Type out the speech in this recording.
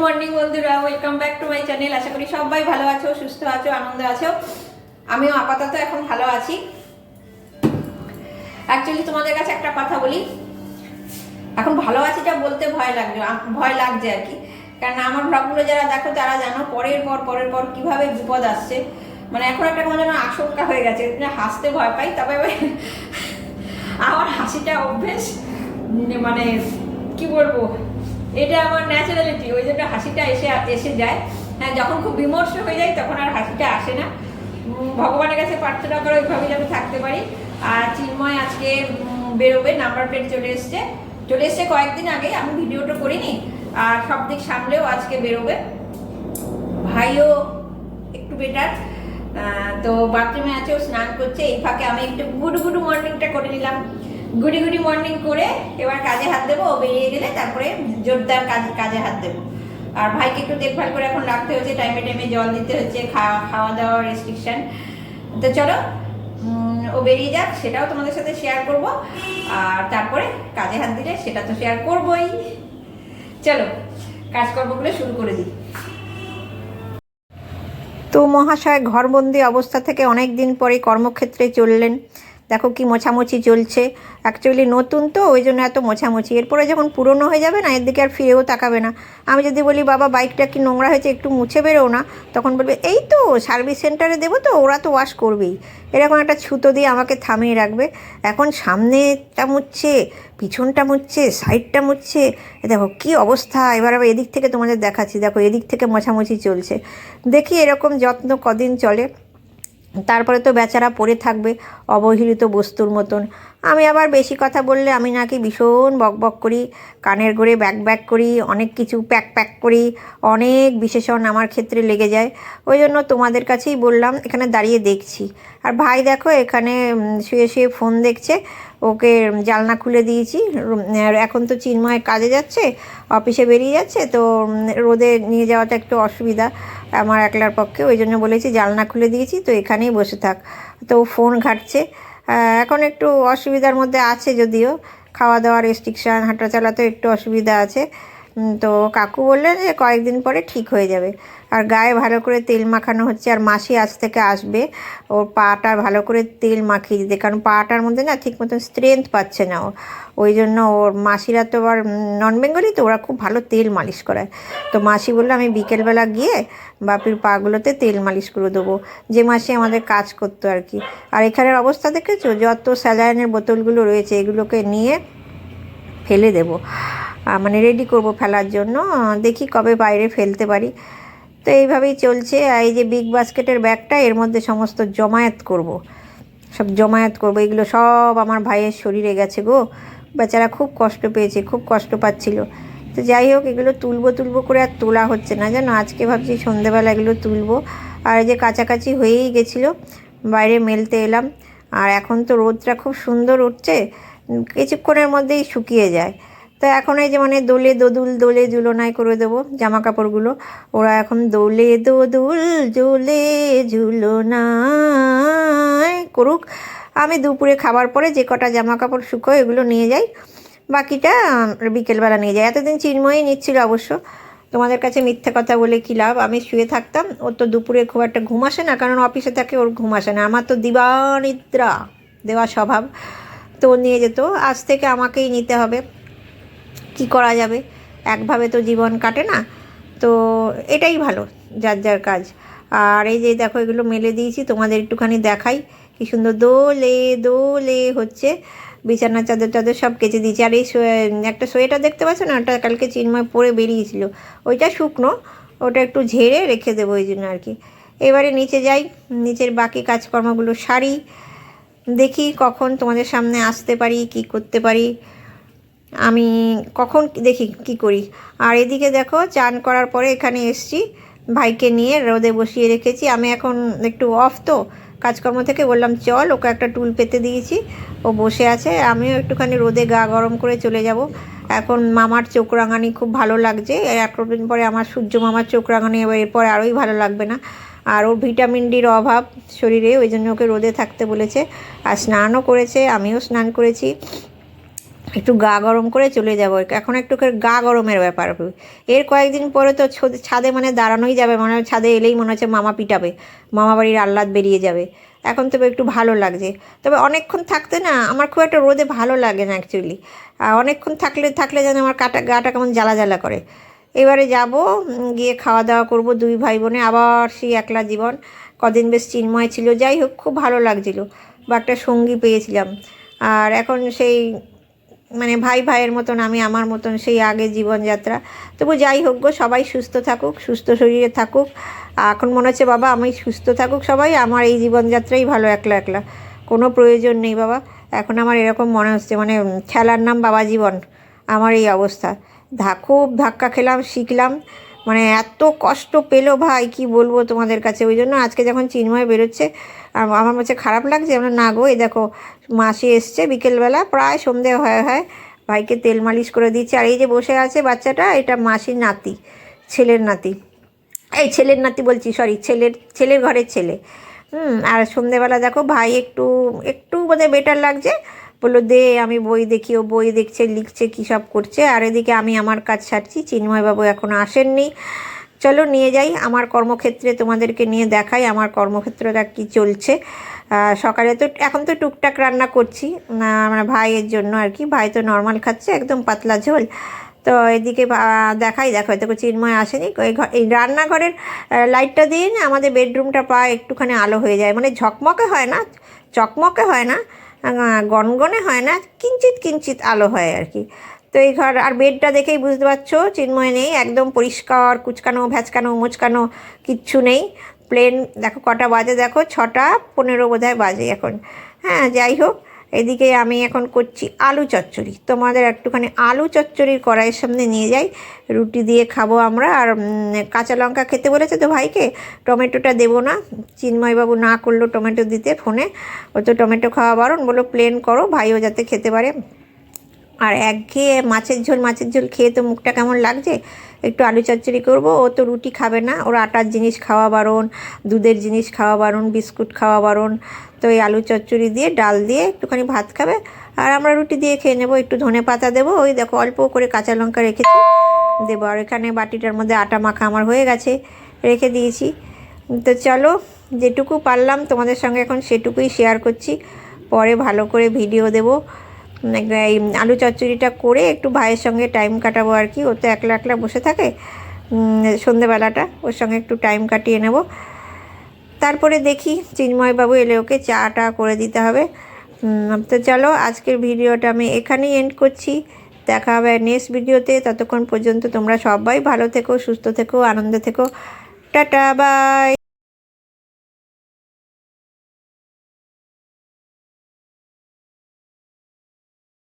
Morning বন্ধুরা, welcome back to my channel. আশা করি সবাই ভালো আছো, সুস্থ আছো, আনন্দে আছো। আমিও আপাতত এখন ভালো আছি। অ্যাকচুয়ালি তোমাদের কাছে একটা কথা বলি, এখন ভালো আছিটা বলতে ভয় লাগছে আর কি। কারণ আমার ব্লগগুলো যারা দেখো তারা জানো পরের পর কিভাবে বিপদ আসছে। মানে এখন একটা কোনো যেন আশঙ্কা হয়ে গেছে, হাসতে ভয় পাই। তবে আমার হাসিটা অভ্যেস, মানে কি বলবো, এটা আমার ন্যাচারালিটি, ওই জন্য হাসিটা এসে যায়। হ্যাঁ, যখন খুব বিমর্ষ হয়ে যায় তখন আর হাসিটা আসে না। ভগবানের কাছে প্রার্থনা করে ওইভাবে যেন থাকতে পারি। আর চিন্ময় আজকে বেরোবে, নাম্বার প্লেট চলে এসছে কয়েকদিন আগে, আমি ভিডিওটা করিনি। আর সব দিক সামলেও আজকে বেরোবে। ভাইও একটু বেটার, তো বাথরুমে আছে, ও স্নান করছে। এই ফাঁকে আমি একটু গুড মর্নিংটা করে নিলাম। গুডি মর্নিং করে এবার কাজে হাত দেবো। ও বেরিয়ে গেলে তারপরে জোরদার কাজে হাত দেবো। আর ভাইকে একটু দেখভাল করে এখন রাখতে হচ্ছে, টাইমে জল দিতে হচ্ছে, খাওয়া দাওয়া রেস্ট্রিকশন। তো চলো ও বেরিয়ে যাক, সেটাও তোমাদের সাথে শেয়ার করব। আর তারপরে কাজে হাত দিলে সেটা তো শেয়ার করবোই। চলো কাজকর্মগুলো শুরু করে দিই। তো মহাশয় ঘরবন্দি অবস্থা থেকে অনেক দিন পরে কর্মক্ষেত্রে চললেন। দেখো কি মোছামুছি চলছে। অ্যাকচুয়ালি নতুন তো, ওই জন্য এত মোছামুছি। এরপরে যখন পুরনো হয়ে যাবে না, এর দিকে আর ফিরেও তাকাবে না। আমি যদি বলি বাবা বাইকটা কি নোংরা হয়েছে, একটু মুছে বেরো না, তখন বলবে এই তো সার্ভিস সেন্টারে দেবো, তো ওরা তো ওয়াশ করবেই। এরকম একটা ছুতো দিয়ে আমাকে থামিয়ে রাখবে। এখন সামনেটা মুছছে, পিছনটা মুছছে, সাইডটা মুছছে। দেখো কি অবস্থা। এবার আবার এদিক থেকে তোমাদের দেখাচ্ছি, দেখো এদিক থেকে মোছামুছি চলছে। দেখি এরকম যত্ন কদিন চলে, তারপরে তো বেচারা পড়ে থাকবে অবহেলিত বস্তুর মতন। আমি আবার বেশি কথা বললে আমি নাকি ভীষণ বকবক করি, কানের গোড়ে ব্যাক করি, অনেক কিছু প্যাক করি, অনেক বিশেষণ আমার ক্ষেত্রে লেগে যায়। ওই জন্য তোমাদের কাছেই বললাম, এখানে দাঁড়িয়ে দেখছি। আর ভাই দেখো এখানে শুয়ে ফোন দেখছে। ওকে জানলা খুলে দিয়েছি। এখন তো চিন্ময় কাজে যাচ্ছে, অফিসে বেরিয়ে যাচ্ছে, তো রোদে নিয়ে যাওয়াটা একটু অসুবিধা আমার একলার পক্ষে। ওই জন্য বলেছি জানলা খুলে দিয়েছি, তো এখানেই বসে থাক। তো ফোন ঘাঁটছে। এখন একটু অসুবিধার মধ্যে আছে, যদিও খাওয়া দাওয়া রেস্ট্রিকশান, হাঁটা চালাতেও একটু অসুবিধা আছে। তো কাকু বললেন যে কয়েকদিন পরে ঠিক হয়ে যাবে। আর গায়ে ভালো করে তেল মাখানো হচ্ছে। আর মাসি আজ থেকে আসবে, ওর পাটা ভালো করে তেল মাখিয়ে দিতে, কারণ পাটার মধ্যে না ঠিক মতন স্ট্রেংথ পাচ্ছে না ও। ওই জন্য ওর মাসিরা তো আবার নন বেঙ্গলি, তো ওরা খুব ভালো তেল মালিশ করায়। তো মাসি বললো আমি বিকেলবেলা গিয়ে বাপির পাগুলোতে তেল মালিশ করে দেবো, যে মাসি আমাদের কাজ করতো আর কি। আর এখানের অবস্থা দেখেছো, যত স্যালাইনের বোতলগুলো রয়েছে এগুলোকে নিয়ে ফেলে দেবো, মানে রেডি করব ফেলার জন্য। দেখি কবে বাইরে ফেলতে পারি। তো এইভাবেই চলছে। এই যে বিগ বাস্কেটের ব্যাগটা, এর মধ্যে সমস্ত সব জমায়েত করব। এগুলো সব আমার ভাইয়ের শরীরে গেছে গো, বেচারা খুব কষ্ট পেয়েছে, খুব কষ্ট পাচ্ছিল। তো যাই হোক, এগুলো তুলবো করে আর তোলা হচ্ছে না জানো। আজকে ভাবছি সন্ধেবেলা এগুলো তুলবো। আর এই যে কাছাকাছি হয়েই গেছিলো, বাইরে মেলতে এলাম। আর এখন তো রোদটা খুব সুন্দর উঠছে, কিছুক্ষণের মধ্যেই শুকিয়ে যায়। তো এখন এই যে মানে দোলে ঝুলনায় করে দেবো জামা কাপড়গুলো। ওরা এখন দোলে ঝুলনায় করুক। আমি দুপুরে খাবার পরে যে কটা জামা কাপড় শুকোয় এগুলো নিয়ে যাই, বাকিটা বিকেলবেলা নিয়ে যাই। এতদিন চিন্ময়ই নিচ্ছিল অবশ্য, তোমাদের কাছে মিথ্যে কথা বলে কী লাভ। আমি শুয়ে থাকতাম, ওর তো দুপুরে খুব একটা ঘুম আসে না, কারণ অফিসে থাকে, ওর ঘুম আসে না। আমার তো দিবানিদ্রা দেওয়া স্বভাব, তো নিয়ে যেত। আজ থেকে আমাকেই নিতে হবে, কি করা যাবে, একভাবে তো জীবন কাটে না। তো এটাই ভালো, যার কাজ। আর এই যে দেখো এগুলো মেলে দিয়েছি, তোমাদের একটুখানি দেখাই কি সুন্দর দোলে হচ্ছে। বিছানার চাদর সব কেচে দিয়েছি। আর এই একটা সোয়েটার দেখতে পাচ্ছ না, ওটা কালকে চিন্ময় পরে বেরিয়েছিল, ওইটা শুকনো, ওটা একটু ঝেড়ে রেখে দেবো ওই জন্য আর কি। এবারে নিচে যাই, নিচের বাকি কাজকর্মগুলো সারি, দেখি কখন তোমাদের সামনে আসতে পারি, কি করতে পারি, আমি কখন দেখি কি করি। আর এদিকে দেখো চান করার পরে এখানে এসছি, ভাইকে নিয়ে রোদে বসিয়ে রেখেছি। আমি এখন একটু অফ তো কাজকর্ম থেকে, বললাম চল, ওকে একটা টুল পেতে দিয়েছি, ও বসে আছে। আমিও একটুখানি রোদে গা গরম করে চলে যাব। এখন মামার চোখ রাঙানি খুব ভালো লাগছে, এতদিন পরে আমার সূর্য মামার চোখ রাঙানি, এরপরে আরোই ভালো লাগবে না। আর ওর ভিটামিন ডির অভাব শরীরে, ওই জন্য ওকে রোদে থাকতে বলেছে। আর স্নানও করেছে, আমিও স্নান করেছি। একটু গা গরম করে চলে যাবো। এখন একটু করে গা গরমের ব্যাপার। এর কয়েকদিন পরে তো ছাদে মানে দাঁড়ানোই যাবে, মানে ছাদে এলেই মনে হচ্ছে মামা পিটাবে, মামা বাড়ির আহ্লাদ বেরিয়ে যাবে। এখন তবে একটু ভালো লাগছে, তবে অনেকক্ষণ থাকতে না আমার খুব একটা রোদে ভালো লাগে না অ্যাকচুয়ালি। অনেকক্ষণ থাকলে যেন আমার গাটা কেমন জ্বালা জ্বালা করে। এবারে যাব, গিয়ে খাওয়া দাওয়া করব দুই ভাই বোনে, আবার সেই একলা জীবন। কদিন বেশ চিন্ময় ছিল, যাই হোক খুব ভালো লাগছিল, বা একটা সঙ্গী পেয়েছিলাম। আর এখন সেই মানে ভাইয়ের মতন, আমি আমার মতন সেই আগে জীবনযাত্রা। তবু যাই হোক গো, সবাই সুস্থ থাকুক, সুস্থ শরীরে থাকুক। এখন মনে হচ্ছে বাবা আমি সুস্থ থাকুক সবাই, আমার এই জীবনযাত্রাই ভালো, একলা একলা কোনো প্রয়োজন নেই বাবা। এখন আমার এরকম মনে হচ্ছে, মানে খেলার নাম বাবা জীবন, আমার এই অবস্থা। খুব ধাক্কা খেলাম, শিখলাম, মানে এত কষ্ট পেলো ভাই কি বলবো তোমাদের কাছে। ওই জন্য আজকে যখন চিন্ময় বেরোচ্ছে আমার কাছে খারাপ লাগছে। আমরা না গো, এই দেখো মাসি এসছে বিকেলবেলা, প্রায় সন্ধে হয় ভাইকে তেল মালিশ করে দিচ্ছে। আর এই যে বসে আছে বাচ্চাটা, এটা মাসির নাতি, ছেলের নাতি, এই ছেলের নাতি বলছি, সরি, ছেলের ঘরের ছেলে। আর সন্ধেবেলা দেখো ভাই একটু একটু বোধহয় বেটার লাগছে, বললো দে আমি বই দেখি। ও বই দেখছে, লিখছে, কী সব করছে। আর এদিকে আমি আমার কাজ সারছি, চিন্ময়বাবু এখনও আসেননি। চলো নিয়ে যাই আমার কর্মক্ষেত্রে, তোমাদেরকে নিয়ে দেখাই আমার কর্মক্ষেত্রটা কী চলছে। সকালে তো এখন তো টুকটাক রান্না করছি, মানে ভাইয়ের জন্য আর কি। ভাই তো নর্মাল খাচ্ছে, একদম পাতলা ঝোল। তো এদিকে দেখাই, দেখো দেখো চিন্ময় আসেনি। এই রান্নাঘরের লাইটটা দিয়ে না আমাদের বেডরুমটা প্রায় একটুখানি আলো হয়ে যায়, মানে ঝকমকে হয় না, চকমকে হয় না, গনগনে হয় না, কিঞ্চিত কিঞ্চিত আলো হয় আর কি। তো এই ঘর আর বেডটা দেখেই বুঝতে পারছো চিন্ময় নেই, একদম পরিষ্কার, কুচকানো ভ্যাচকানো মোচকানো কিচ্ছু নেই, প্লেন। দেখো কটা বাজে, দেখো 6:15 বোধহয় বাজে এখন। হ্যাঁ যাই হোক, এদিকে আমি এখন করছি আলু চচ্চড়ি। তোমাদের একটুখানি আলু চচ্চড়ির কড়াইয়ের সামনে নিয়ে যাই, রুটি দিয়ে খাবো আমরা। আর কাঁচা লঙ্কা খেতে বলেছে তো ভাইকে, টমেটোটা দেবো না, চিন্ময়বাবু না করলো টমেটো দিতে ফোনে, ও তো টমেটো খাওয়া বারণ, বললো প্লেন করো ভাইও যাতে খেতে পারে। আর একঘেয়ে মাছের ঝোল খেয়ে তো মুখটা কেমন লাগছে, একটু আলু চচ্চড়ি করবো। ও তো রুটি খাবে না, ওর আটার জিনিস খাওয়া বারণ, দুধের জিনিস খাওয়া বারণ, বিস্কুট খাওয়া বারণ। তো এই আলু চচ্চড়ি দিয়ে ডাল দিয়ে একটুখানি ভাত খাবে, আর আমরা রুটি দিয়ে খেয়ে নেবো। একটু ধনে পাতা দেবো, ওই দেখো অল্প করে কাঁচা লঙ্কা রেখেছি দেবো। আর এখানে বাটিটার মধ্যে আটা মাখা আমার হয়ে গেছে, রেখে দিয়েছি। তো চলো, যেটুকু পারলাম তোমাদের সঙ্গে এখন সেটুকুই শেয়ার করছি, পরে ভালো করে ভিডিও দেবো। এই আলু চচ্চড়িটা করে একটু ভাইয়ের সঙ্গে টাইম কাটাবো আর কি। ও তো একলা একলা বসে থাকে সন্ধেবেলাটা, ওর সঙ্গে একটু টাইম কাটিয়ে নেব। তারপরে দেখি চিন্ময়বাবু এলে ওকে চাটা করে দিতে হবে। তো চলো আজকের ভিডিওটা আমি এখানেই এন্ড করছি, দেখা হবে নেক্সট ভিডিওতে। ততক্ষণ পর্যন্ত তোমরা সবাই ভালো থেকো, সুস্থ থেকো, আনন্দে থেকো। Tata bye.